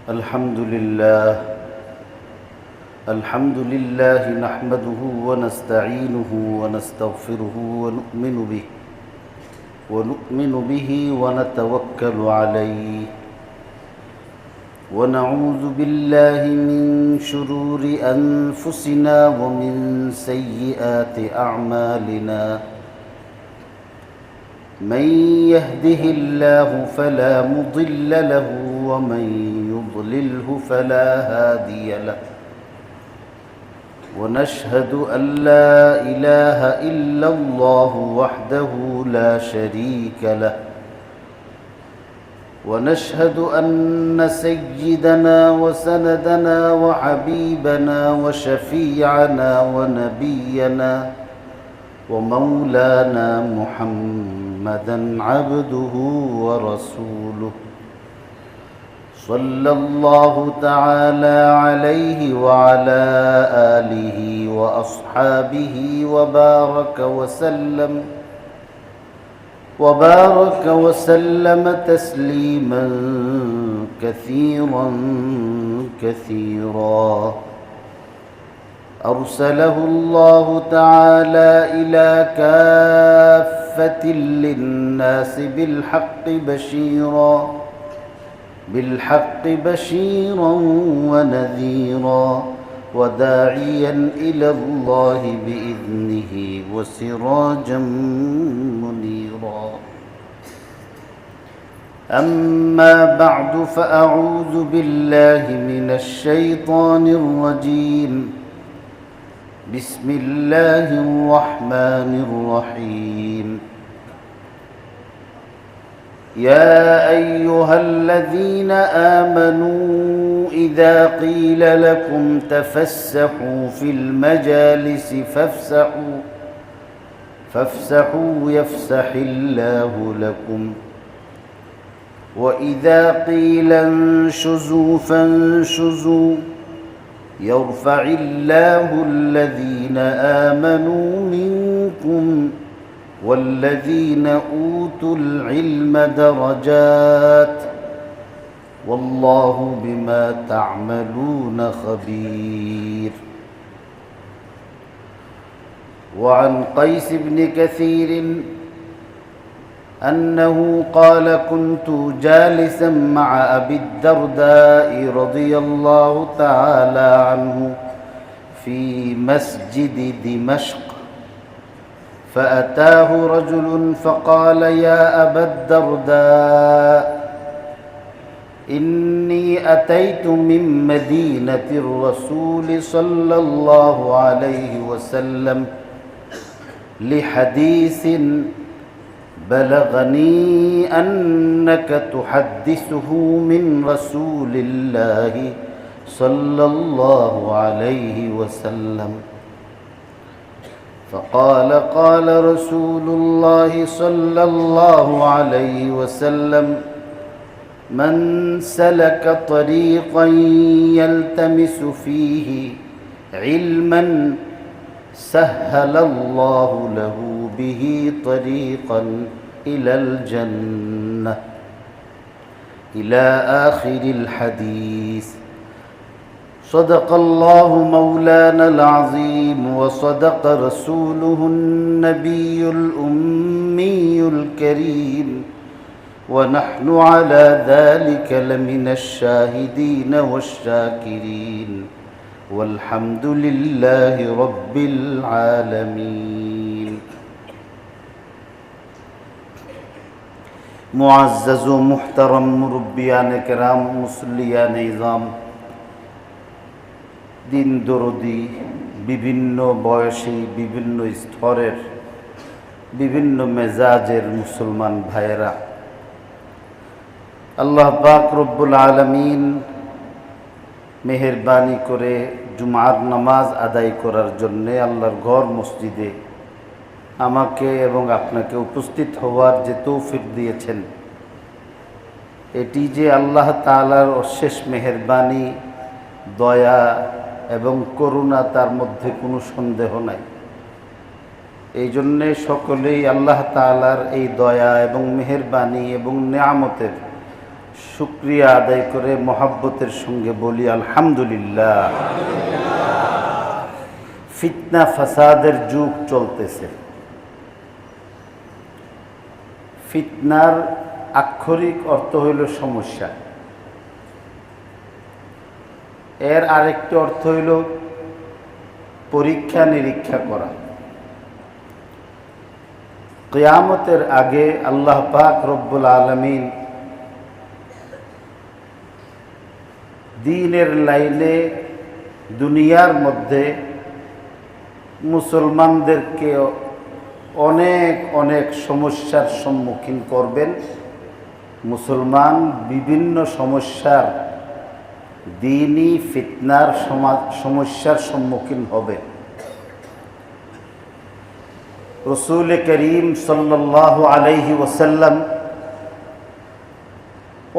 الحمد لله نحمده ونستعينه ونستغفره ونؤمن به ونتوكل عليه ونعوذ بالله من شرور أنفسنا ومن سيئات أعمالنا من يهده الله فلا مضل له ومن يضلله فلا هادي له ونشهد أن لا إله إلا الله وحده لا شريك له ونشهد أن سيدنا وسندنا وحبيبنا وشفيعنا ونبينا ومولانا محمدا عبده ورسوله صلى الله تعالى عليه وعلى آله وأصحابه وبارك وسلم تسليما كثيرا كثيرا أرسله الله تعالى إلى كافة للناس بالحق بشيرا ونذيرا وداعيا إلى الله بإذنه وسراجا منيرا أما بعد فأعوذ بالله من الشيطان الرجيم بسم الله الرحمن الرحيم يا أيها الذين آمنوا إذا قيل لكم تفسحوا في المجالس فافسحوا يفسح الله لكم وإذا قيل انشزوا فانشزوا يرفع الله الذين آمنوا منكم والذين أوتوا العلم درجات والله بما تعملون خبير. وعن قيس بن كثير أنه قال كنت جالسا مع أبي الدرداء رضي الله تعالى عنه في مسجد دمشق فأتاه رجل فقال يا أبا الدرداء إني أتيت من مدينة الرسول صلى الله عليه وسلم لحديث بلغني أنك تحدثه من رسول الله صلى الله عليه وسلم فقال قال رسول الله صلى الله عليه وسلم من سلك طريقا يلتمس فيه علما سهل الله له به طريقا إلى الجنة إلى آخر الحديث. صدق الله مولانا العظيم وصدق رسوله النبي الأمي الكريم ونحن على ذلك لمن الشاهدين والشاكرين والحمد لله رب العالمين. معزز محترم مربيان کرام মুসল্লিয়ান ism দিন দরদি বিভিন্ন বয়সী বিভিন্ন স্তরের বিভিন্ন মেজাজের মুসলমান ভাইয়েরা, আল্লাহ পাক রব্বুল আলামিন মেহেরবানি করে জুমার নামাজ আদায় করার জন্য আল্লাহর ঘর মসজিদে আমাকে এবং আপনাকে উপস্থিত হওয়ার যে তৌফিক দিয়েছেন, এটি যে আল্লাহ তাআলার অশেষ মেহেরবানি, দয়া এবং করুণা, তার মধ্যে কোনো সন্দেহ নাই। এই জন্যে সকলেই আল্লাহ তাআলার এই দয়া এবং মেহেরবানি এবং নেয়ামতের শুকরিয়া আদায় করে মহাব্বতের সঙ্গে বলি আলহামদুলিল্লাহ। ফিতনা ফাসাদের যুগ চলতেছে। ফিতনার আক্ষরিক অর্থ হইল সমস্যা, এর আরেকটি অর্থ হইল পরীক্ষা নিরীক্ষা করা। কিয়ামতের আগে আল্লাহ পাক রব্বুল আলামিন দ্বীনের লাইনে দুনিয়ার মধ্যে মুসলমানদেরকে অনেক অনেক সমস্যার সম্মুখীন করবেন। মুসলমান বিভিন্ন সমস্যার, দ্বীনি ফিতনার সমস্যার সম্মুখীন হবে। রসূল করিম সাল্লাল্লাহু আলাইহি ওয়াসাল্লাম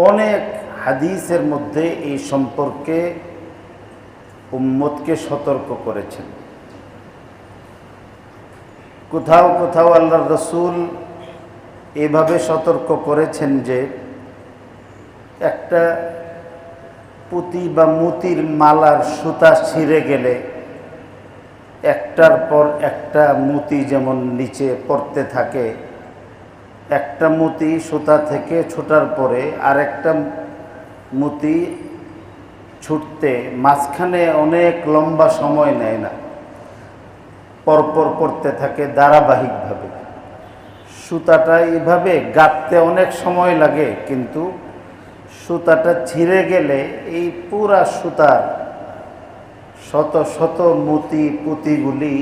অনেক হাদিসের মধ্যে এই সম্পর্কে উম্মতকে সতর্ক করেছেন। কোথাও কোথাও আল্লাহর রসূল এভাবে সতর্ক করেছেন যে একটা পুঁতি বা মুতির মালার সুতা ছিঁড়ে গেলে একটার পর একটা মুতি যেমন নিচে পড়তে থাকে, একটা মুতি সুতা থেকে ছোটার পরে আরেকটা মুতি ছুটতে মাঝখানে অনেক লম্বা সময় নেয় না, পরপর পড়তে থাকে ধারাবাহিকভাবে। সুতাটা এইভাবে গাঁথতে অনেক সময় লাগে, কিন্তু সুতাটা ছিঁড়ে গেলে এই পুরা সুতার শত শত মুতি পুঁতিগুলি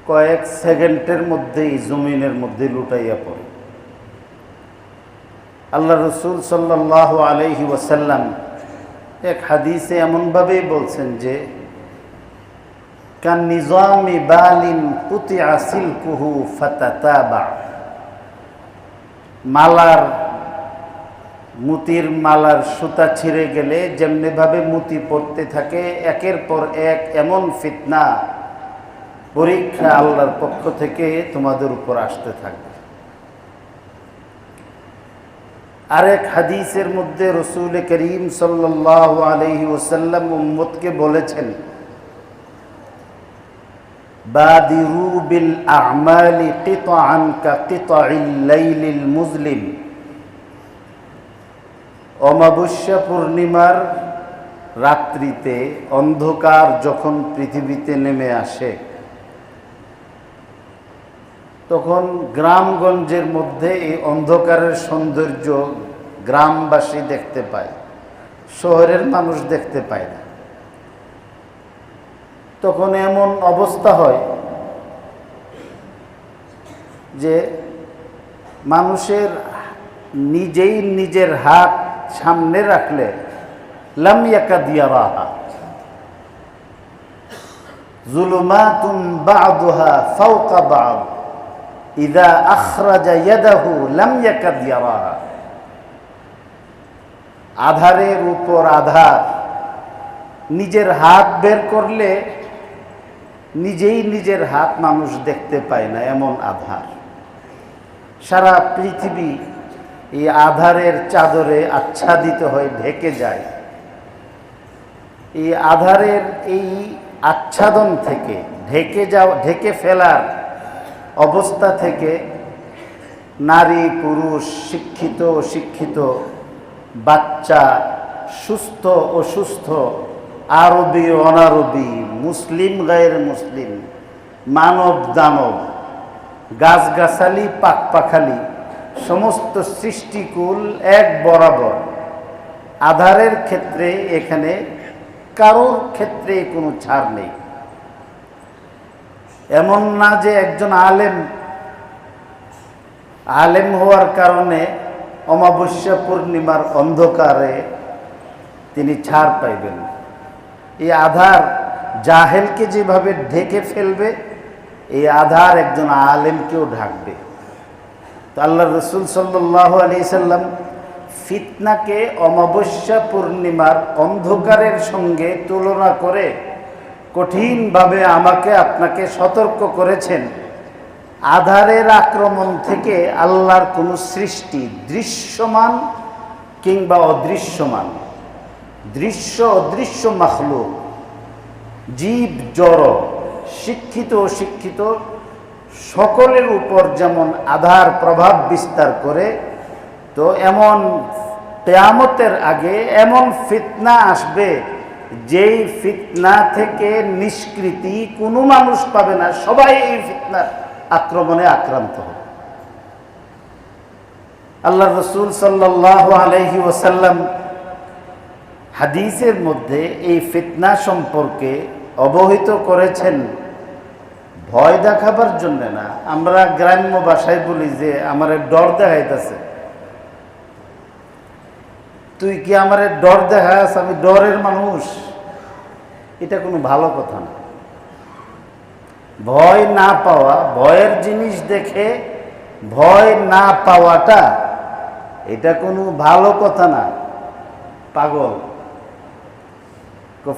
কয়েক সেকেন্ডের মধ্যেই জমিনের মধ্যে লুটাইয়া পড়ে। আল্লাহ রসূল সাল্লাল্লাহু আলাইহি ওয়াসাল্লাম এক হাদিসে এমনভাবেই বলছেন যে কান নিজামি বালিন কুতিআ সিলকুহু ফাতাতাবা, মালার মুতির মালার সুতা ছিঁড়ে গেলে যেমনিভাবে মুতি পড়তে থাকে, একের পর এক এমন ফিতনা পরীক্ষা আল্লাহর পক্ষ থেকে তোমাদের উপর আসতে থাকবে। আরেক হাদিসের মধ্যে রসূল করিম সাল্লাল্লাহু আলাইহি ওয়াসাল্লাম উম্মতকে বলেছেন বাদিরু বিল আ'মালি কিতআন কা কিতআইল লাইলিল মুজলিম। অমাবস্যা পূর্ণিমার রাত্রিতে অন্ধকার যখন পৃথিবীতে নেমে আসে, তখন গ্রামগঞ্জের মধ্যে এই অন্ধকারের সৌন্দর্য গ্রামবাসী দেখতে পায়, শহরের মানুষ দেখতে পায় না। তখন এমন অবস্থা হয় যে মানুষের নিজেই নিজের হাত সামনে রাখলে লাম ইয়াকাদ ইয়ারাহা, যুলুমাতুন বা'দুহা ফাওকা বা'দ, ইযা আখরাজা ইয়াদাহু লাম ইয়াকাদ ইয়ারাহা। আধারের উপর আধার, নিজের হাত বের করলে নিজেই নিজের হাত মানুষ দেখতে পায় না, এমন আধার। সারা পৃথিবী এই আধারের চাদরে আচ্ছাদিত হয়ে ঢেকে যায়। এই আধারের এই আচ্ছাদন থেকে, ঢেকে ফেলার অবস্থা থেকে নারী পুরুষ, শিক্ষিত অশিক্ষিত, বাচ্চা, সুস্থ অসুস্থ, আরবি অনারবি, মুসলিম গায়ের মুসলিম, মানব দানব, গাছগাছালি পাখপাখালি, সমস্ত সৃষ্টিকুল এক বরাবর। আধারের ক্ষেত্রে এখানে কারোর ক্ষেত্রে কোনো ছাড় নেই। এমন না যে একজন আলেম হওয়ার কারণে অমাবস্যা পূর্ণিমার অন্ধকারে তিনি ছাড় পাইবেন। এই আধার জাহেলকে যেভাবে ঢেকে ফেলবে, এই আধার একজন আলেমকেও ঢাকবে। তো আল্লাহ রসূল সাল্লাল্লাহু আলাইহি সাল্লাম ফিতনাকে অমাবস্যা পূর্ণিমার অন্ধকারের সঙ্গে তুলনা করে কঠিনভাবে আমাকে আপনাকে সতর্ক করেছেন। আধারের আক্রমণ থেকে আল্লাহর কোনো সৃষ্টি দৃশ্যমান কিংবা অদৃশ্যমান, দৃশ্য অদৃশ্য মাখলুক, জীব জড়, শিক্ষিত অশিক্ষিত সকলের উপর যেমন আধার প্রভাব বিস্তার করে, তো এমন কিয়ামতের আগে এমন ফিতনা আসবে যেই ফিতনা থেকে নিষ্কৃতি কোনো মানুষ পাবে না, সবাই এই ফিতনার আক্রমণে আক্রান্ত হবে। আল্লাহ রসুল সাল্লাল্লাহু আলাইহি ওয়াসাল্লাম হাদিসের মধ্যে এই ফিতনা সম্পর্কে অবহিত করেছেন ভয় দেখাবার জন্য না। আমরা গ্রাম্য ভাষায় বলি যে আমারে ডর দেখাইতেছে, তুই কি আমারে ডর দেখাস, আমি ডরের মানুষ। এটা কোনো ভালো কথা না। ভয় না পাওয়া, ভয়ের জিনিস দেখে ভয় না পাওয়াটা এটা কোনো ভালো কথা না। পাগল,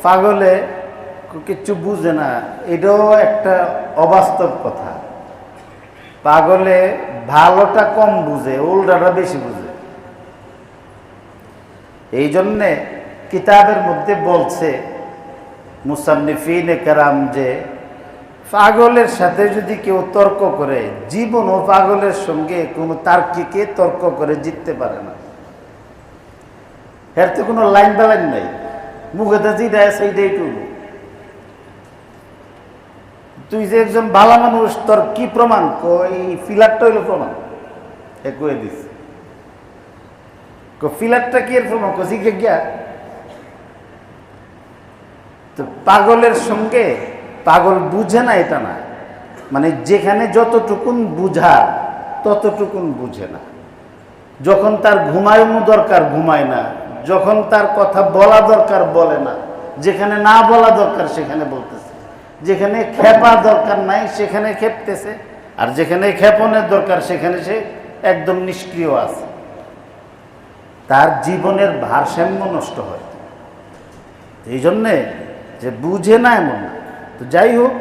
পাগলে কিচ্ছু বুঝে না, এটাও একটা অবাস্তব কথা। পাগলে ভালোটা কম বুঝে, উল্টাটা বেশি বুঝে। এই জন্যে কিতাবের মধ্যে বলছে মুসান্নিফিনে কেরাম যে পাগলের সাথে যদি কেউ তর্ক করে, জীবনও পাগলের সঙ্গে কোনো তার্কিকে তর্ক করে জিততে পারে না। এর তো কোনো লাইন বালাইন নাই, মুখে যেটা সেইটাই টুকু। তুই যে একজন ভালো মানুষ, তোর কি প্রমাণ? এই ফিলারটা হইল প্রমাণ। এ কয়ে দিস ফিলারটা কি এর প্রমাণ? শিখে গিয়া তো পাগলের সঙ্গে, পাগল বুঝে না এটা না, মানে যেখানে যতটুকুন বুঝা ততটুকুন বুঝে না। যখন তার ঘুমানো দরকার ঘুমায় না, যখন তার কথা বলা দরকার বলে না, যেখানে না বলা দরকার সেখানে বলতেছে, যেখানে খেপা দরকার নাই সেখানে খেপতেছে, আর যেখানে ক্ষেপণের দরকার সেখানে সে একদম নিষ্ক্রিয় আছে। তার জীবনের ভারসাম্য নষ্ট হয়। এই জন্যে যে বুঝে না এমন না। তো যাই হোক,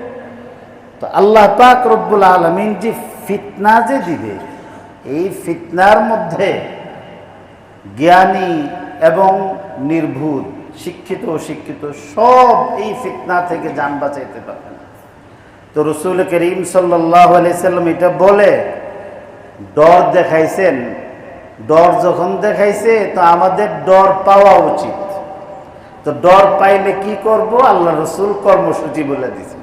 তো আল্লাহ পাক রব্বুল আলামিন যে ফিতনা যে দিবে, এই ফিতনার মধ্যে জ্ঞানী এবং নির্ভুল, শিক্ষিত অশিক্ষিত সব এই ফিতনা থেকে জান বাঁচাইতে পারবে না। তো রাসূল করিম সাল্লাল্লাহু আলাইহি সাল্লাম এটা বলে ডর দেখাইছেন। ডর যখন দেখাইছে তো আমাদের ডর পাওয়া উচিত। তো ডর পাইলে কি করব? আল্লাহ রাসূল কর্মসূচি বলে দিয়েছেন,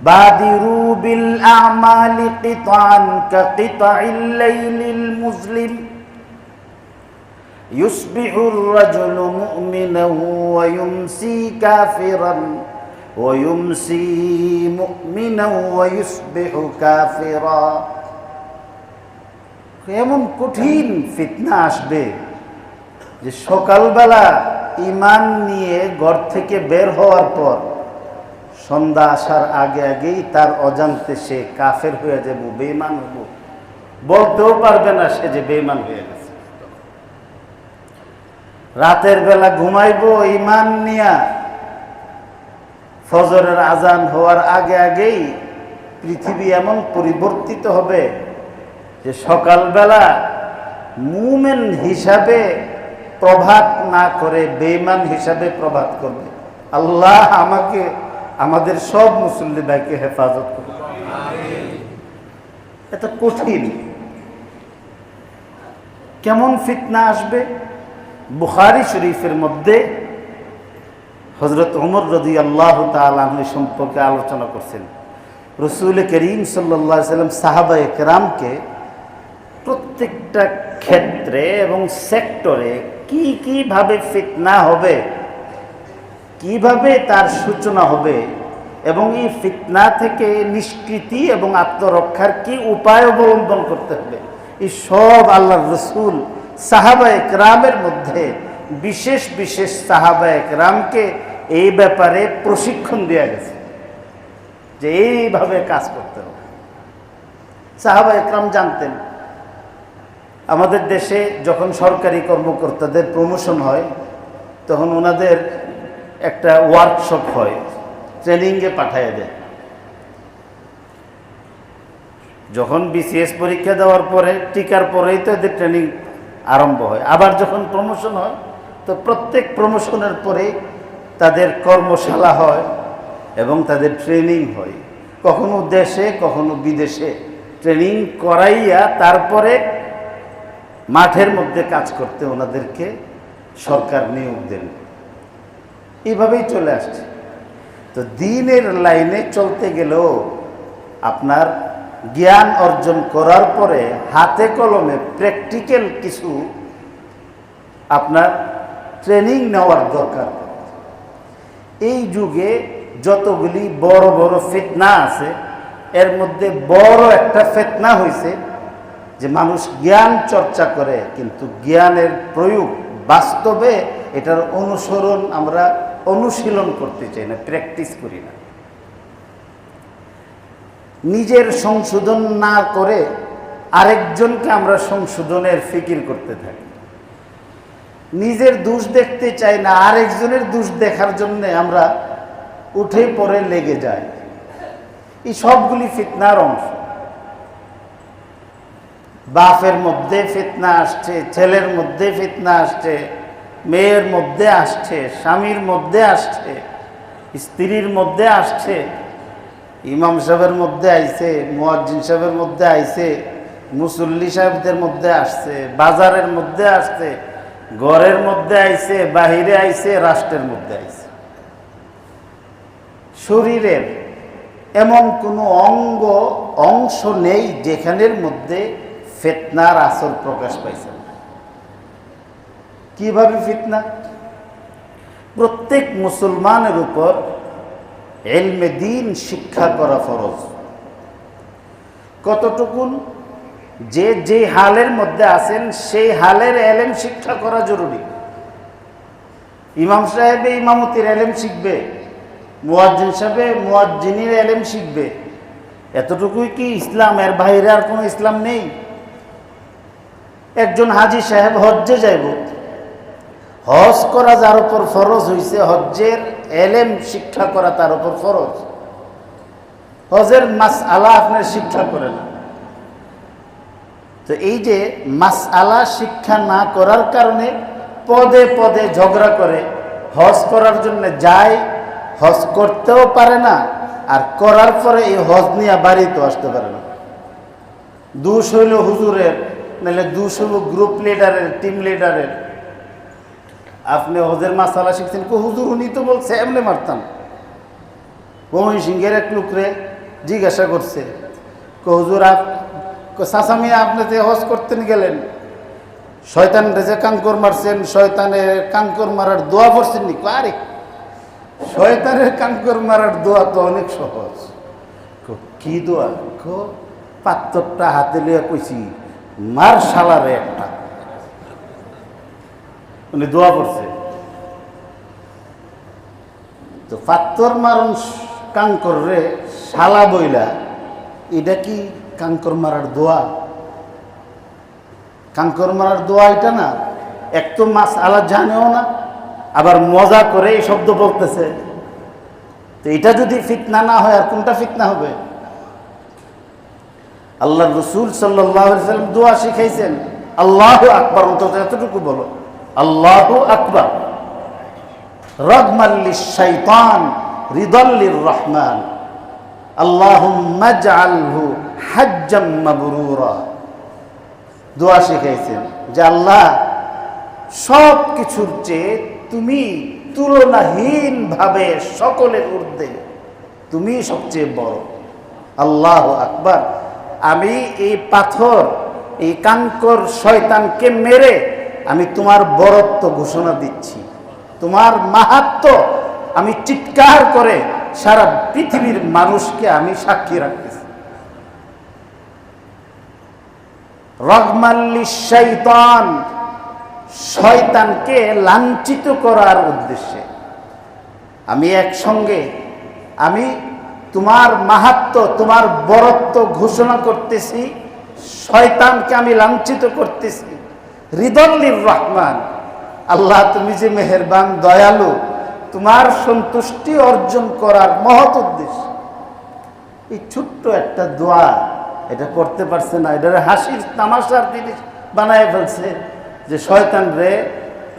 বাদিরু বিল আমালি কিতান কাকিতাইল লাইলিল মুজলিম ইউসবিহুর রাজুলু মুমিনান ওয়া ইউমসি কাফিরান ওয়া ইউমসি মুমিনান ওয়া ইউসবিহু কাফিরা। এমন কঠিন ফিতনা আসবে যে সকালবেলা ঈমান নিয়ে ঘর থেকে বের হওয়ার পর সন্ধ্যা আসার আগে আগেই তার অজান্তে সে কাফের হয়ে যাব, বেঈমান হব, বলতেও পারবে না সে যে বেঈমান হয়ে গেছে। রাতের বেলা ঘুমাইবো ঈমান নিয়া, ফজরের আজান হওয়ার আগে আগেই পৃথিবী এমন পরিবর্তিত হবে যে সকালবেলা মুমিন হিসাবে প্রভাত না করে বেঈমান হিসাবে প্রভাত করবে। আল্লাহ আমাকে, আমাদের সব মুসল্লি ভাইকে হেফাজত করবে। এত কঠিন কেমন ফিতনা আসবে? বুখারী শরীফের মধ্যে হযরত ওমর রাদিয়াল্লাহু তাআলা আনহু সম্পর্কে আলোচনা করছেন। রাসূল করিম সাল্লাল্লাহু আলাইহি সাল্লাম সাহাবায়ে কেরামকে প্রত্যেকটা ক্ষেত্রে এবং সেক্টরে কি কিভাবে ফিতনা হবে, কিভাবে তার সূচনা হবে এবং এই ফিতনা থেকে নিষ্কৃতি এবং আত্মরক্ষার কি উপায় অবলম্বন করতে হবে, এই সব আল্লাহর রাসূল সাহাবায়ে কেরামের মধ্যে বিশেষ বিশেষ সাহাবায়ে কেরামকে এই ব্যাপারে প্রশিক্ষণ দেওয়া গেছে যে এইভাবে কাজ করতে হবে। সাহাবায়ে কেরাম জানতেন। আমাদের দেশে যখন সরকারি কর্মকর্তাদের প্রমোশন হয় তখন ওনাদের একটা ওয়ার্কশপ হয়, ট্রেনিংয়ে পাঠিয়ে দেয়। যখন বিসিএস পরীক্ষা দেওয়ার পরে টিকার পরেই তো এদের ট্রেনিং আরম্ভ হয়। আবার যখন প্রমোশন হয় তো প্রত্যেক প্রমোশনের পরে তাদের কর্মশালা হয় এবং তাদের ট্রেনিং হয়, কখনো দেশে কখনো বিদেশে ট্রেনিং করাইয়া তারপরে মাঠের মধ্যে কাজ করতে ওনাদেরকে সরকার নিয়োগ দেন। এইভাবেই চলে আসছে। তো দ্বীনের লাইনে চলতে গেলেও আপনার জ্ঞান অর্জন করার পরে হাতে কলমে প্র্যাকটিক্যাল কিছু আপনার ট্রেনিং নেওয়ার দরকার। এই যুগে যতগুলি বড় বড় ফিতনা আছে এর মধ্যে বড় একটা ফিতনা হয়েছে যে মানুষ জ্ঞান চর্চা করে কিন্তু জ্ঞানের প্রয়োগ বাস্তবে এটার অনুসরণ আমরা অনুশীলন করতে চাই না, প্র্যাকটিস করি না। নিজের সংশোধন না করে আরেকজনকে আমরা সংশোধনের ফিকির করতে থাকি। নিজের দোষ দেখতে চাই না, আরেকজনের দোষ দেখার জন্য আমরা উঠে পড়ে লেগে যাই। এই সবগুলি ফিতনার অংশ। বাপের মধ্যে ফিতনা আসছে, ছেলের মধ্যে ফিতনা আসছে, মেয়ের মধ্যে আসছে, স্বামীর মধ্যে আসছে, স্ত্রীর মধ্যে আসছে, ইমাম সাহেবের মধ্যে আইছে, মুয়াজ্জিন সাহেবের মধ্যে আইছে, মুসল্লি সাহেবদের মধ্যে আসছে, বাজারের মধ্যে আসছে, ঘরের মধ্যে আইছে, বাহিরে আইছে, রাষ্ট্রের মধ্যে আইছে। শরীরের এমন কোনো অংশ নেই যেখানের মধ্যে ফিতনার আসর প্রকাশ পাইছে। কিভাবে ফিতনা? প্রত্যেক মুসলমানের উপর ইলমে দ্বীন শিক্ষা করা ফরজ। কতটুকুন? যে যে হালের মধ্যে আছেন সেই হালের ইলম শিক্ষা করা জরুরি। ইমাম সাহেবে ইমামতির ইলম শিখবে, মুয়াজ্জিন সাহেবে মুয়াজ্জিনের ইলম শিখবে, এতটুকুই কি ইসলাম? এর বাইরে আর কোনো ইসলাম নেই? একজন হাজী সাহেব হজ্জে যাইব, হজ করা যার উপর ফরজ হইছে, হজ্জের ইলম শিক্ষা করা তার উপর ফরজ। হজের মাসআলা আপনার শিক্ষা করে না। তো এই যে মাসআলা শিক্ষা না করার কারণে পদে পদে ঝগড়া করে, হজ করার জন্য যায়, হজ করতেও পারে না, আর করার পরে এই হজ নিয়ে বাড়িতেও আসতে পারে না। দোষ হইল হুজুরের, নাহলে দোষ হইল গ্রুপ লিডারের, টিম লিডারের। আপনি হজের মাসালা শিখছেন, হুজুর উনি তো বলছে এমনি মারতাম। মহিন সিংহের এক লোকরে জিজ্ঞাসা করছে, হুজুর চাচামিয়া আপনি যে হজ করতেন গেলেন, শয়তান যে কাঙ্কর মারছেন, শয়তানের কাঙ্কর মারার দোয়া পড়ছেন নি? আরে শয়তানের কাঙ্কর মারার দোয়া তো অনেক সহজ। কি দোয়া? পাত্তরটা হাতে লিয়া কইছি, মার শালারে একটা। উনি দোয়া পড়ছে। তো পাত্তর মারণ কাঙ্কর রে শালা বইলা, এটা কি কাঙ্কর মারার দোয়া? কাঙ্কর মারার দোয়া এটা না। এক তো মাসআলা জানেও না, আবার মজা করে এই শব্দ বলতেছে। তো এটা যদি ফিতনা না হয় আর কোনটা ফিতনা হবে? আল্লাহ রাসূল সাল্লাল্লাহু আলাইহি ওয়াসাল্লাম দোয়া শিখাইছেন, আল্লাহু আকবার, অন্তত এতটুকু বলো, আল্লাহু আকবার, রাগমান লিশ-শাইতান রিদাল লির-রহমান, আল্লাহুম্মা ইজআলহু হাজ্জাম মাবরুরা। দোয়া শিখাইছেন যে আল্লাহ সব কিছুর চেয়ে তুমি তুলনাহীনভাবে সকলের ঊর্ধ্বে, তুমি সবচেয়ে বড়। আল্লাহু আকবার। আমি এই পাথর, এই কাঙ্কর শয়তানকে মেরে আমি তোমার বরত্ব ঘোষণা দিচ্ছি, তোমার মাহাত্ম্য আমি চিৎকার করে সারা পৃথিবীর মানুষকে আমি সাক্ষী রাখতেছি। রাগমান লিশ-শাইতান, শয়তানকে লাঞ্ছিত করার উদ্দেশ্যে আমি একসঙ্গে আমি তোমার মাহাত্ম্য, তোমার বরত্ব ঘোষণা করতেছি, শয়তানকে আমি লাঞ্ছিত করতেছি। রিদাল লির-রহমান, আল্লাহ তুমি যে মেহেরবান দয়ালু, তোমার সন্তুষ্টি অর্জন করার মহৎ উদ্দেশ্য। এই ছোট্ট একটা দোয়া, এটা করতে পারছে না, এটা হাসির তামাশার জিনিস বানায় ফেলছে যে শয়তান রে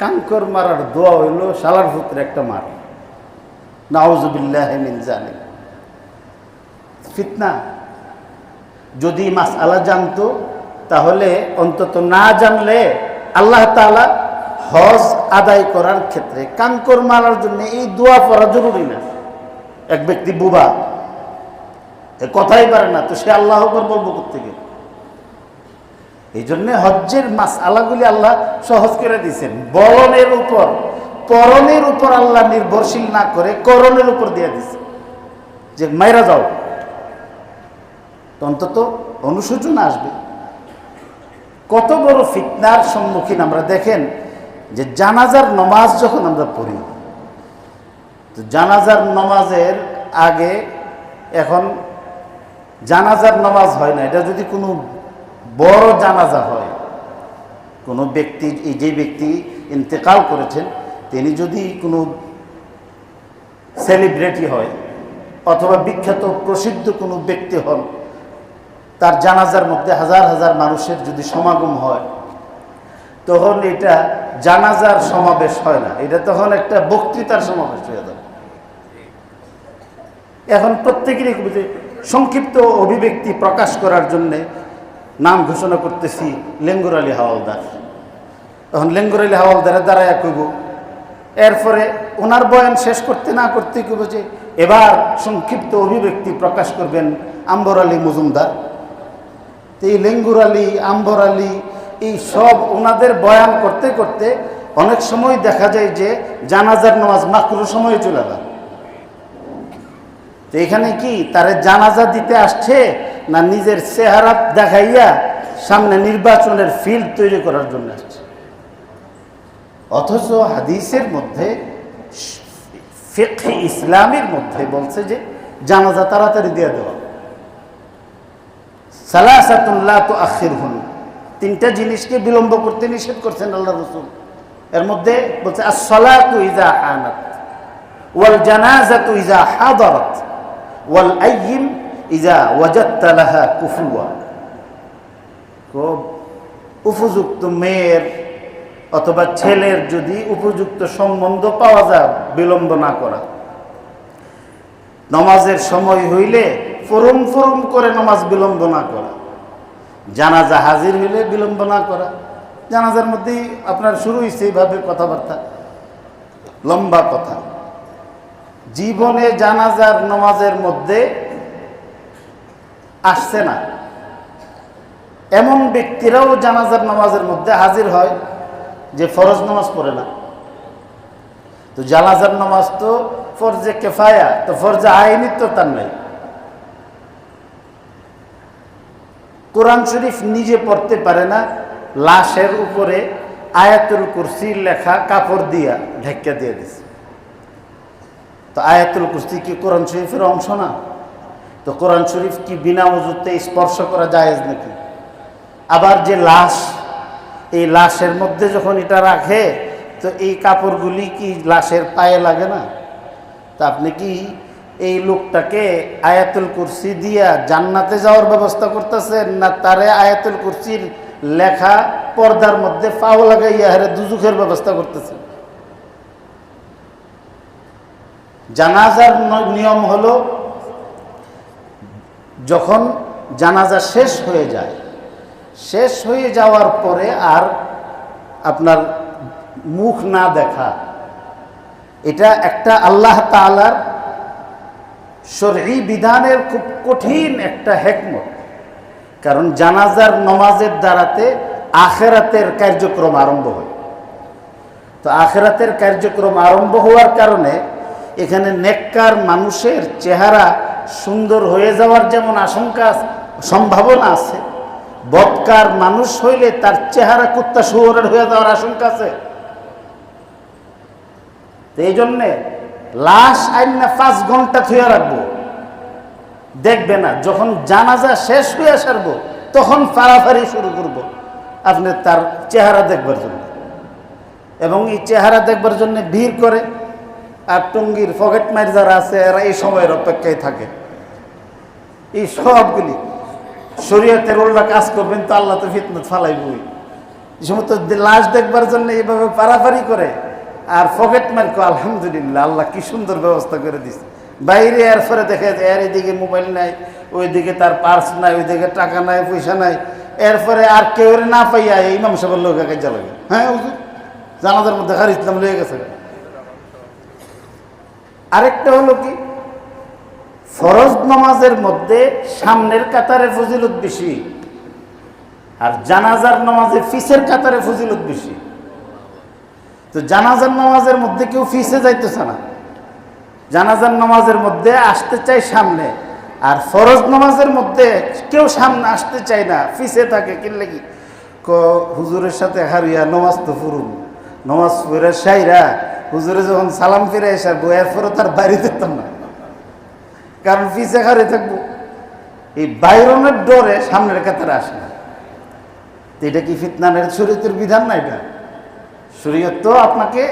কাঙ্কর মারার দোয়া হইল শালার পুত্রে একটা মার, নাউযুবিল্লাহি মিন যালিক। ফিতনা। যদি মাসআলা জানতো তাহলে অন্তত না জানলে আল্লাহ তাআলা হজ আদায় করার ক্ষেত্রে কাঙ্কর মারার জন্য এই দোয়া পড়া জরুরি না। এক ব্যক্তি বুবা, কথাই পারে না, তো সে আল্লাহ আকবার বলবো কোত্থেকে? এই জন্য হজ্জের মাসআলাগুলি আল্লাহ সহজ করে দিয়েছেন। বলনের উপর, পরনের উপর আল্লাহ নির্ভরশীল না করে করণের উপর দিয়ে দিছে যে মাইরা যাও, অন্তত অনুশোচনা আসবে। কত বড় ফিতনার সম্মুখীন আমরা। দেখেন যে জানাজার নামাজ যখন আমরা পড়ি, তো জানাজার নামাজের আগে এখন জানাজার নামাজ হয় না। এটা যদি কোনো বড় জানাজা হয়, কোনো ব্যক্তি, যে ব্যক্তি ইন্তেকাল করেছেন তিনি যদি কোনো সেলিব্রিটি হয় অথবা বিখ্যাত প্রসিদ্ধ কোনো ব্যক্তি হন, তার জানাজার মধ্যে হাজার হাজার মানুষের যদি সমাগম হয়, তখন এটা জানাজার সমাবেশ হয় না, এটা তখন একটা বক্তৃতার সমাবেশ হয়ে যাবে। এখন প্রত্যেকেরই সংক্ষিপ্ত অভিব্যক্তি প্রকাশ করার জন্যে নাম ঘোষণা করতেছি লেঙ্গুর আলী হাওলাদার। তখন লেঙ্গুর আলী হাওলাদারের দ্বারাই কইব, এরপরে ওনার বয়ান শেষ করতে না করতে কইব যে এবার সংক্ষিপ্ত অভিব্যক্তি প্রকাশ করবেন আম্বর আলী মজুমদার। তো এই লেঙ্গুর আলী, আম্বর আলী, এই সব ওনাদের বয়ান করতে করতে অনেক সময় দেখা যায় যে জানাজার নামাজ মাকরু সময়ে চলে যায়। তো এখানে কি তারে জানাজা দিতে আসছে না নিজের চেহারা দেখাইয়া সামনে নির্বাচনের ফিল্ড তৈরি করার জন্য আসছে? অথচ হাদিসের মধ্যে, ফিকহ ইসলামের মধ্যে বলছে যে জানাজা তাড়াতাড়ি দিয়ে দেওয়া। সালাসাতুন লা তুআখিরহুন, তিনটা জিনিসকে বিলম্ব করতে নিষেধ করছেন আল্লাহ রাসূল। এর মধ্যে বলছে আস-সালাতু ইযা হানাত, ওয়াল জানাজাতু ইযা হাদারাত, ওয়াল আইয়িম ইযা ওয়াজাদতা লাহা কুফুয়া। খুব উপযুক্ত মেয়ের অথবা ছেলের যদি উপযুক্ত সম্বন্ধ পাওয়া যায়, বিলম্ব না করা। নামাজের সময় হইলে ফরম ফরম করে নামাজ বিলম্ব না করা। জানাজা হাজির হইলে বিলম্ব না করা। জানাজার মধ্যেই আপনার শুরু হয়েছে এইভাবে কথাবার্তা, লম্বা কথা। জীবনে জানাজার নামাজের মধ্যে আসছে না এমন ব্যক্তিরাও জানাজার নামাজের মধ্যে হাজির হয় যে ফরজ নামাজ পড়ে না। তো জানাজার নামাজ তো ফরজে কেফায়া, তো ফরজে আইনি তো তার নাই। কোরআন শরীফ নিজে পড়তে পারে না, লাশের উপরে আয়াতুল কুরসির লেখা কাপড় দিয়া ঢেক্কা দিয়ে দিছে। তো আয়াতুল কুরসি কি কোরআন শরীফের অংশ না? তো কোরআন শরীফ কি বিনা ওযুতে স্পর্শ করা জায়েজ নাকি? আবার যে লাশ, এই লাশের মধ্যে যখন এটা রাখে তো এই কাপড়গুলি কি লাশের পায়ে লাগে না? তা আপনি কি এই লোকটাকে আয়াতুল কুরসি দিয়া জান্নাতে যাওয়ার ব্যবস্থা করতেছেন, না তারে আয়াতুল কুরসির লেখা পর্দার মধ্যে পাও লাগাইয়া হারে দুজুখের ব্যবস্থা করতেছেন? জানাজার নিয়ম হলো যখন জানাজা শেষ হয়ে যায়, শেষ হয়ে যাওয়ার পরে আর আপনার মুখ না দেখা, এটা একটা আল্লাহ তাআলার শরঈ বিধানের খুব কঠিন একটা হিকমত। কারণ জানাজার নামাজের দ্বারাতে আখিরাতের কার্যক্রম আরম্ভ হয়। তো আখিরাতের কার্যক্রম আরম্ভ হওয়ার কারণে এখানে নেককার মানুষের চেহারা সুন্দর হয়ে যাওয়ার যেমন আশঙ্কা, সম্ভাবনা আছে, বদকার মানুষ হইলে তার চেহারা কুত্তা শুয়োরের হয়ে যাওয়ার আশঙ্কা আছে। এই জন্যে লাশ আইনা 5 ঘন্টা থুয়ে রাখবো, দেখবে না। যখন জানাজা শেষ হয়ে সারবো তখন ফাড়াফাড়ি শুরু করব আপনি তার চেহারা দেখবার জন্য। এবং এই চেহারা দেখবার জন্য ভিড় করে। আর টঙ্গির পকেট মার যারা আছে এরা এই সময়ের অপেক্ষায় থাকে। এই সবগুলি শরীয়তের উল্টা কাজ করবেন তো আল্লাহ তো ফিতনাত ফালাইবই। এই সমস্ত লাশ দেখবার জন্য এইভাবে পারাপারি করে আর পকেট মার্কো আলহামদুলিল্লাহ আল্লাহ কি সুন্দর ব্যবস্থা করে দিচ্ছে। বাইরে এরপরে দেখা যায় এর এদিকে মোবাইল নাই, ওইদিকে তার পার্স নাই, ওইদিকে টাকা নাই, পয়সা নাই, এরপরে আর কেউ না পাইয়া ইমাম সাহেবের লোক কাজে লাগে। হ্যাঁ হুজুর জানাজার মধ্যে হার ইসলাম লেগে গেছে। আরেকটা হলো কি, ফরজ নামাজের মধ্যে সামনের কাতারে ফজিলত বেশি, আর জানাজার নামাজে ফিসের কাতারে ফজিলত বেশি। তো জানাজার নামাজের মধ্যে কেউ ফিসে যাইতেছে না, জানাজার নামাজের মধ্যে আসতে চাই সামনে, আর ফরজ নামাজের মধ্যে কেউ সামনে আসতে চায় না, ফিসে থাকে। কিনলে কি হুজুরের সাথে হারিয়া নমাজ তো ফুরুন, নমাজ পড়ে সাইরা হুজুরে যখন সালাম ফিরে এসে বইয়ের পরে তার বাইরে যেতাম না, কারণ ফিসে হারে থাকবো। এই বাইরনের ডরে সামনের কাতারে আসে না। এটা কি ফিতনানের শরীয়তের বিধান না? এটা শরীয়ত তো আপনাকে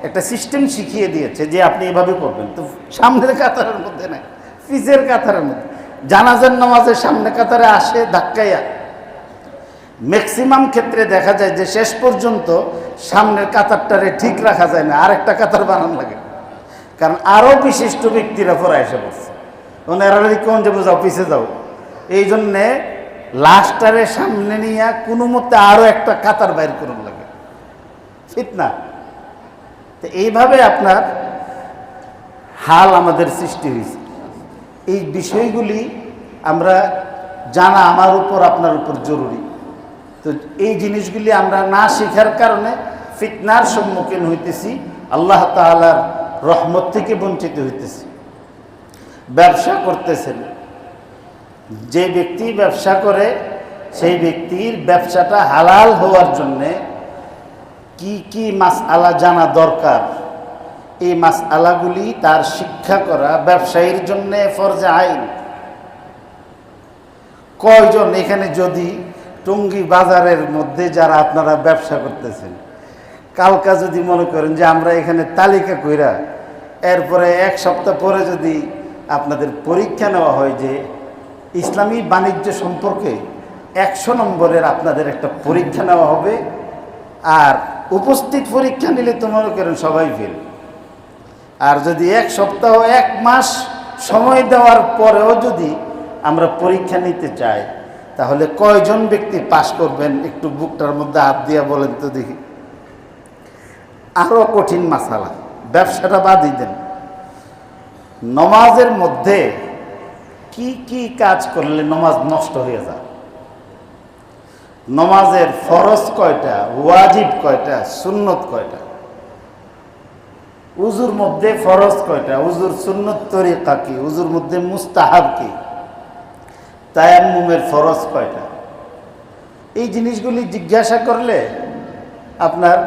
একটা সিস্টেম শিখিয়ে দিয়েছে যে আপনি এভাবে করবেন। তো সামনের কাতারের মধ্যে নাই, ফিসের কাতারের মধ্যে। জানাজার নামাজের সামনে কাতারে আসে ধাক্কাইয়া। ম্যাক্সিমাম ক্ষেত্রে দেখা যায় যে শেষ পর্যন্ত সামনের কাতারটারে ঠিক রাখা যায় না, আরেকটা কাতার বানানো লাগে, কারণ আরও বিশিষ্ট ব্যক্তিরা পরে এসে পড়ছে, ওনারা কোন যে বোঝাও পিছিয়ে যাও। এই জন্যে লাস্টারে সামনে নিয়ে কোনো মতে আরও একটা কাতার বাইর করুন লাগে, ঠিক না? তো এইভাবে আপনার হাল আমাদের সৃষ্টি হয়েছে। এই বিষয়গুলি আমরা জানা আমার উপর আপনার উপর জরুরি। তো এই জিনিসগুলি আমরা না শেখার কারণে ফিতনার সম্মুখীন হইতেছি, আল্লাহ তাআলার রহমত থেকে বঞ্চিত হইতেছি। ব্যবসা করতেছেন, যে ব্যক্তি ব্যবসা করে সেই ব্যক্তির ব্যবসাটা হালাল হওয়ার জন্যে কি কি মাসআলা জানা দরকার, এই মাসআলাগুলি তার শিক্ষা করা ব্যবসায়ীর জন্যে ফরজে আইন। কয়জন এখানে যদি টঙ্গী বাজারের মধ্যে যারা আপনারা ব্যবসা করতেছেন, কালকা যদি মনে করেন যে আমরা এখানে তালিকা কইরা এরপরে এক সপ্তাহ পরে যদি আপনাদের পরীক্ষা নেওয়া হয় যে ইসলামী বাণিজ্য সম্পর্কে 100 নম্বরের আপনাদের একটা পরীক্ষা নেওয়া হবে, আর উপস্থিত পরীক্ষা নিলে তো মনে করেন সবাই ফেল। আর যদি এক সপ্তাহ 1 মাস সময় দেওয়ার পরেও যদি আমরা পরীক্ষা নিতে চাই, তাহলে কয়জন ব্যক্তি পাস করবেন? একটু বুকটার মধ্যে হাত দিয়া বলেন তো দেখি। আরো কঠিন মাসালা, ব্যবসাটা বাদই দেন। নমাজের মধ্যে কি কি কাজ করলে নমাজ নষ্ট হয়ে যায়? নমাজের ফরজ কয়টা, ওয়াজিব কয়টা, সুন্নত কয়টা? উজুর মধ্যে ফরজ কয়টা, উজুর সুন্নত তরিকা কি, উজুর মধ্যে মুস্তাহাব কি, তায়াম্মুমের ফরজ কয়টা? এই জিনিসগুলি জিজ্ঞাসা করলে আপনার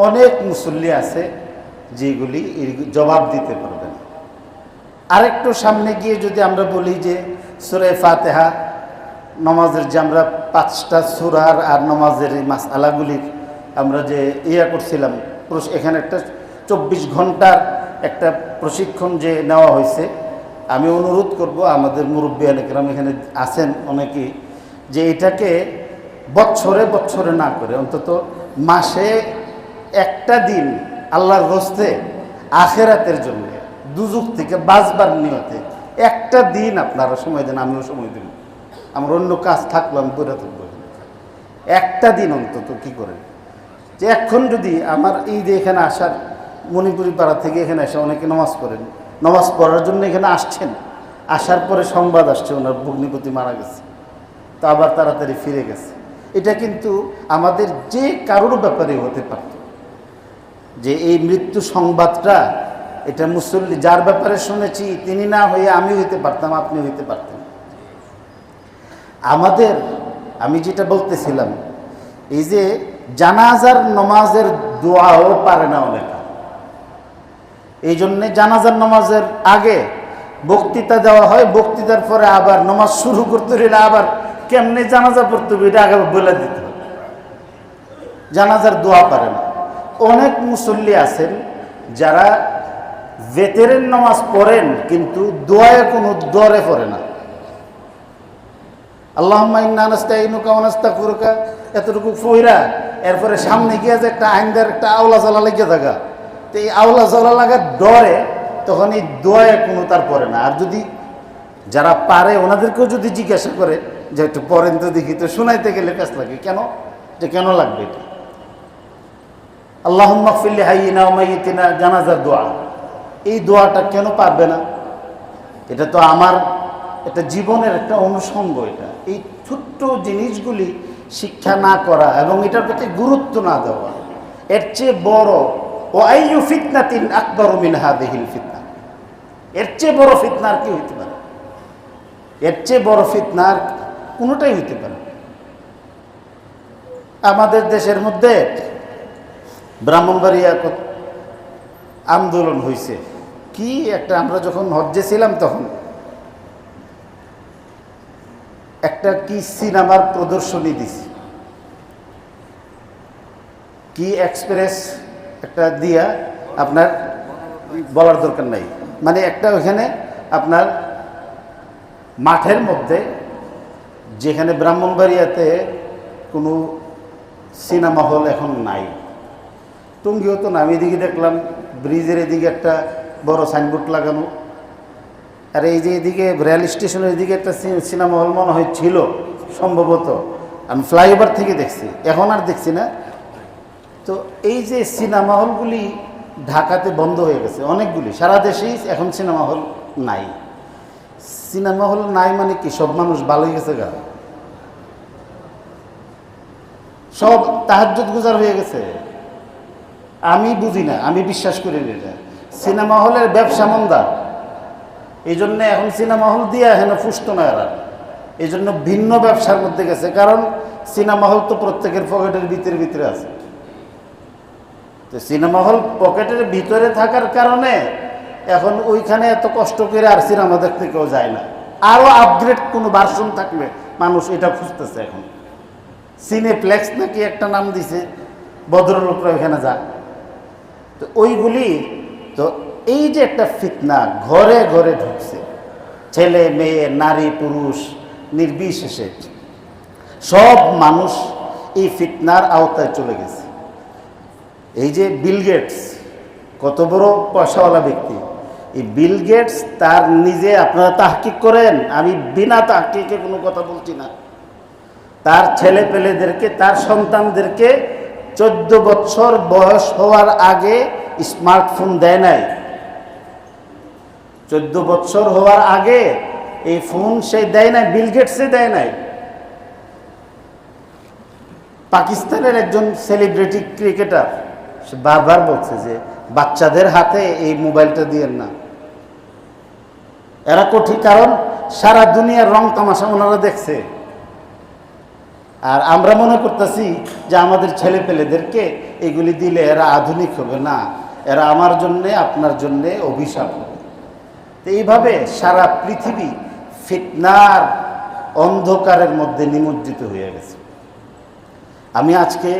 অনেক মুসল্লি আছে যেগুলি জবাব দিতে পারবেন। আরেকটু সামনে গিয়ে যদি আমরা বলি যে সূরা ফাতিহা, নমাজের যে আমরা 5টা সূরার আর নমাজের এই মাসআলাগুলির আমরা যে করছিলাম, এখানে একটা 24 ঘন্টার একটা প্রশিক্ষণ যে নেওয়া হয়েছে। আমি অনুরোধ করব আমাদের মুরব্বিয়ান একরাম এখানে আছেন অনেকেই, যে এটাকে বছরে বছরে না করে অন্তত মাসে একটা দিন আল্লাহর হস্তে আখেরাতের জন্য দুজুক থেকে বাঁচবার নিয়তে একটা দিন আপনারা সময় দেন, আমিও সময় দেব। আমার অন্য কাজ থাকলো আমি পড়ে থাকবো, একটা দিন অন্তত কি করে যে এখন যদি আমার এই যে এখানে আসার মণিপুরি পাড়া থেকে এখানে এসে অনেকে নামাজ পড়েন, নামাজ পড়ার জন্য এখানে আসছেন, আসার পরে সংবাদ আসছে ওনার ভগ্নিপতি মারা গেছে, তো আবার তাড়াতাড়ি ফিরে গেছে। এটা কিন্তু আমাদের যে কারোর ব্যাপারে হতে পারত, যে এই মৃত্যু সংবাদটা এটা মুসল্লি যার ব্যাপারে শুনেছি তিনি না হয়ে আমি হইতে পারতাম, আপনি হইতে পারতেন। আমাদের আমি যেটা বলতেছিলাম, এই যে জানাজার নমাজের দোয়াও পারে না অনেকে, এই জন্যে জানাজার নামাজের আগে বক্তৃতা দেওয়া হয়, বক্তৃতার পরে আবার নামাজ শুরু করতে হলে আবার কেমনে জানাজা পড়তে হবে এটা আগে বলে দিতে হবে। জানাজার দোয়া পারে না। অনেক মুসল্লি আছেন যারা বেতেরের নামাজ পড়েন কিন্তু দোয়ায় কোনো দরে পড়ে না। আল্লাহুম্মা ইন্না নাস্তাইনুকা ওয়া নাস্তাগফিরুকা, এতটুকু ফইরা এরপরে সামনে গিয়ে যে একটা আইনদার একটা আওলা জ্বালা লেগে থাকা, তো এই আওলা জ্বালা লাগার ডরে তখন এই দোয়ায় কোনো তার পড়ে না। আর যদি যারা পারে ওনাদেরকেও যদি জিজ্ঞাসা করে যে একটু পড়েন তো দেখি, তো শোনাইতে গেলে পেঁচ লাগে। কেন? যে কেন লাগবে এটা? আল্লাহুম্মা গফির লি হাইয়িনা ওয়া মাইয়িতিনা, জানাজার দোয়া, এই দোয়াটা কেন পারবে না? এটা তো আমার এটা জীবনের একটা অনুষঙ্গ। এটা এই ছোট্ট জিনিসগুলি শিক্ষা না করা এবং এটার প্রতি গুরুত্ব না দেওয়া, এর চেয়ে বড় ও আইয়ু ফিতনাতিন আকবারু মিন হাযিহিল ফিতনা, এর চেয়ে বড় ফিতনা আর কি হইতে পারে? এর চেয়ে বড় ফিতনা আর কোনোটাই হইতে পারে। আমাদের দেশের মধ্যে ব্রাহ্মণবাড়িয়া আন্দোলন হয়েছে কি একটা, আমরা যখন হজ্জে ছিলাম তখন একটা কি সিনেমার প্রদর্শনী দিছি, কি এক্সপ্রেস একটা দিয়া, আপনার বলার দরকার নাই, মানে একটা ওইখানে আপনার মাঠের মধ্যে, যেখানে ব্রাহ্মণবাড়িয়াতে কোনো সিনেমা হল এখন নাই, টঙ্গিও তো না, আমি এদিকে দেখলাম ব্রিজের এদিকে একটা বড় সাইনবোর্ড লাগানো, আর এই যে এদিকে রেল স্টেশনের এদিকে একটা সিনেমা হল মনে হয় ছিল সম্ভবত, আমি ফ্লাইওভার থেকে দেখছি, এখন আর দেখছি না। তো এই যে সিনেমা হলগুলি ঢাকাতে বন্ধ হয়ে গেছে অনেকগুলি, সারা দেশেই এখন সিনেমা হল নাই। সিনেমা হল নাই মানে কি সব মানুষ ভালো হয়ে গেছে গা, সব তাহাজ্জুদ গুজার হয়ে গেছে? আমি বুঝি না, আমি বিশ্বাস করি না এটা। সিনেমা হলের ব্যবসা মন্দা, এই জন্য এখন সিনেমা হল দিয়ে এখানে ফুসত না এরা, এই জন্য ভিন্ন ব্যবসার মধ্যে গেছে। কারণ সিনেমা হল তো প্রত্যেকের পকেটের ভিতরে ভিতরে আছে, তো সিনেমা হল পকেটের ভিতরে থাকার কারণে এখন ওইখানে এত কষ্ট করে আর সিনেমা দেখতে কেউ যায় না। আরও আপগ্রেড কোনো ভার্সন থাকলে মানুষ এটা খুঁজতেছে এখন। সিনেপ্লেক্স নাকি একটা নাম দিছে, ভদ্রলোকরা ওইখানে যায়, তো ওইগুলি। তো এই যে একটা ফিতনা ঘরে ঘরে ঢুকছে, ছেলে মেয়ে নারী পুরুষ নির্বিশেষে সব মানুষ এই ফিতনার আওতায় চলে গেছে। এই যে বিল গেটস, কত বড় পয়সাওয়ালা ব্যক্তি, এই বিল গেটস তার নিজে, আপনারা তাহকিক করেন, আমি বিনা তাহকিকে কোনো কথা বলছি না, তার ছেলে পেলেদেরকে, তার সন্তানদেরকে 14 বছর বয়স হওয়ার আগে স্মার্টফোন দেয় নাই। 14 বছর হওয়ার আগে এই ফোন সে দেয় নাই, বিল গেটসে দেয় নাই। পাকিস্তানের একজন সেলিব্রিটি ক্রিকেটার সে বারবার বলছে যে বাচ্চাদের হাতে এই মোবাইলটা দিয়েন না, এরা কঠিন, কারণ সারা দুনিয়ার রং তামাশা ওনারা দেখছে। আর আমরা মনে করতেছি যে আমাদের ছেলে পেলেদেরকে এগুলি দিলে এরা আধুনিক হবে না, এরা আমার জন্যে আপনার জন্যে অভিশাপ হবে। তো এইভাবে সারা পৃথিবী ফিতনার অন্ধকারের মধ্যে নিমজ্জিত হয়ে গেছে। আমি আজকে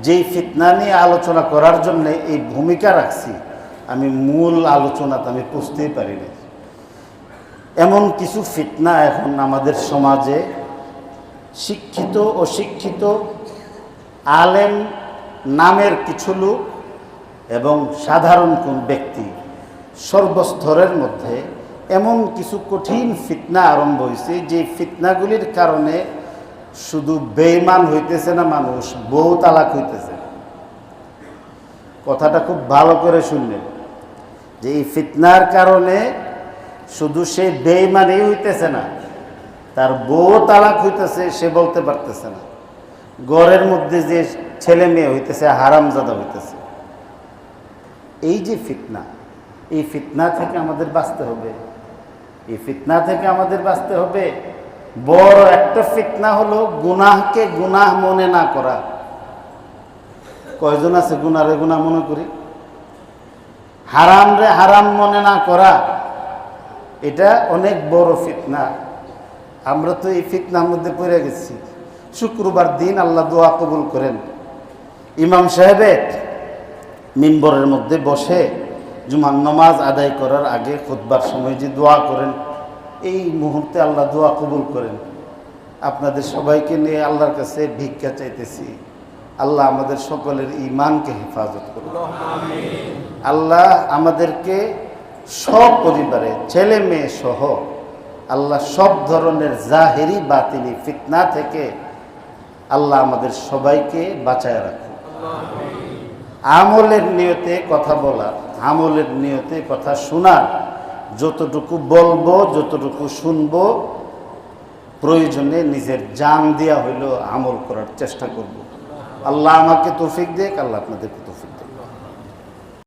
যেই ফিতনা নিয়ে আলোচনা করার জন্য এই ভূমিকা রাখছি, আমি মূল আলোচনাতে আমি বুঝতেই পারি না। এমন কিছু ফিতনা এখন আমাদের সমাজে শিক্ষিত অশিক্ষিত আলেম নামের কিছু লোক এবং সাধারণ কোন ব্যক্তি সর্বস্তরের মধ্যে এমন কিছু কঠিন ফিতনা আরম্ভ হয়েছে, যে ফিতনাগুলির কারণে শুধু বেঈমান হইতেছে না, মানুষ বহু তালাক হইতেছে। কথাটা খুব ভালো করে শুনলেন, যে এই ফিতনার কারণে শুধু সে বেঈমানই হইতেছে না, তার বউ তালাক হইতেছে, সে বলতে পারতেছে না। ঘরের মধ্যে যে ছেলে মেয়ে হইতেছে হারামজাদা হইতেছে। এই যে ফিতনা, এই ফিতনা থেকে আমাদের বাঁচতে হবে, এই ফিতনা থেকে আমাদের বাঁচতে হবে। বড় একটা ফিতনা হলো গুনাহকে গুনাহ মনে না করা। কয়জন আছে গুনারে গুনাহ মনে করি? হারাম রে হারাম মনে না করা, এটা অনেক বড় ফিতনা। আমরা তো এই ফিতনার মধ্যে পড়ে গেছি। শুক্রবার দিন আল্লাহ দোয়া কবুল করেন, ইমাম সাহেবে মিম্বরের মধ্যে বসে জুমার নামাজ আদায় করার আগে খুতবার সময় যে দোয়া করেন, এই মুহূর্তে আল্লাহ দোয়া কবুল করেন। আপনাদের সবাইকে নিয়ে আল্লাহর কাছে ভিক্ষা চাইতেছি। আল্লাহ আমাদের সকলের ঈমানকে হেফাজত করুন। আল্লাহ আমাদেরকে সপরিবারে ছেলে মেয়ে সহ আল্লাহ সব ধরনের জাহেরি বাতিনি ফিতনা থেকে আল্লাহ আমাদের সবাইকে বাঁচায় রাখুন। আমলের নিয়তে কথা বলার, আমলের নিয়তে কথা শোনার, যতটুকু বলবো যতটুকু শুনবো প্রয়োজনে নিজের জান দেয়া হইলেও আমল করার চেষ্টা করব। আল্লাহ আমাকে তৌফিক দেখ, আল্লাহ আপনাদেরকে তৌফিক দেখ।